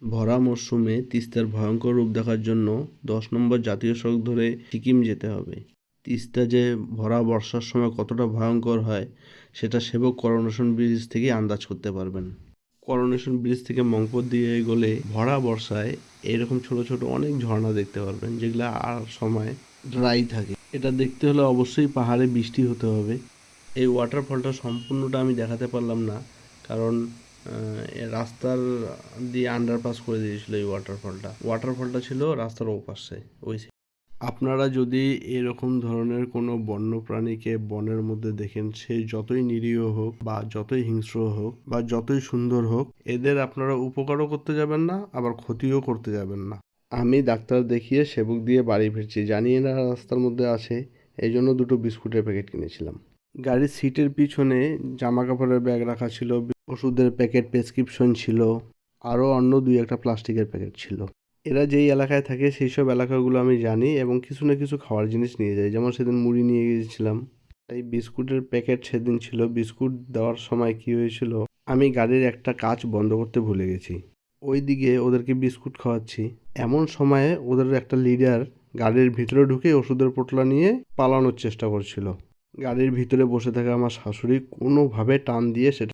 ভরা মরশুমে তিস্তার ভয়ঙ্কর রূপ দেখার জন্য ১০ নম্বর জাতীয় সড়ক ধরে সিকিম যেতে হবে। তিস্তা যে ভরা বর্ষার সময় কতটা ভয়ঙ্কর হয় সেটা সেবক করোনেশন ব্রিজ থেকে আন্দাজ করতে পারবেন। করোনেশন ব্রিজ থেকে মংপোর দিয়ে এগোলে ভরা বর্ষায় এরকম ছোট ছোট অনেক ঝর্ণা দেখতে পারবেন, যেগুলো আর সময় ড্রাই থাকে। এটা দেখতে হলে অবশ্যই পাহাড়ে বৃষ্টি হতে হবে। এই ওয়াটারফলটা সম্পূর্ণটা আমি দেখাতে পারলাম না, কারণ রাস্তার দিয়ে আন্ডারপাস করে দিয়েছিল। এই ওয়াটারফলটা ছিল রাস্তার ওপাশে ওই side। আপনারা যদি এরকম ধরনের কোনো বন্য প্রাণীকে বনের মধ্যে দেখেন, সে যতই নিরীহ হোক বা যতই হিংস্র হোক বা যতই সুন্দর হোক, এদের আপনারা উপকারও করতে যাবেন না, আবার ক্ষতিও করতে যাবেন না। আমি ডাক্তার দেখিয়ে সেবক দিয়ে বাড়ি ফিরছি, জানি না রাস্তার মধ্যে আছে, এই জন্য 2টো বিস্কুটের প্যাকেট কিনেছিলাম। গাড়ির সিটের পিছনে জামা কাপড়ের ব্যাগ রাখা ছিল, ওষুধের প্যাকেট, প্রেসক্রিপশন ছিল, আরও অন্য 2-1টা প্লাস্টিকের প্যাকেট ছিল। এরা যেই এলাকায় থাকে সেই সব এলাকাগুলো আমি জানি এবং কিছু না কিছু খাওয়ার জিনিস নিয়ে যাই। যেমন সেদিন মুড়ি নিয়ে গিয়েছিলাম, তাই বিস্কুটের প্যাকেট সেদিন ছিল। বিস্কুট দেওয়ার সময় কি হয়েছিল, আমি গাড়ির একটা কাঁচ বন্ধ করতে ভুলে গেছি। ওইদিকে ওদেরকে বিস্কুট খাওয়াচ্ছি, এমন সময়ে ওদের একটা লিডার গাড়ির ভিতরে ঢুকে ওষুধের পোটলা নিয়ে পালানোর চেষ্টা করছিল। গাড়ির ভিতরে বসে থাকা আমার শাশুড়ি কোনোভাবে টান দিয়ে সেটা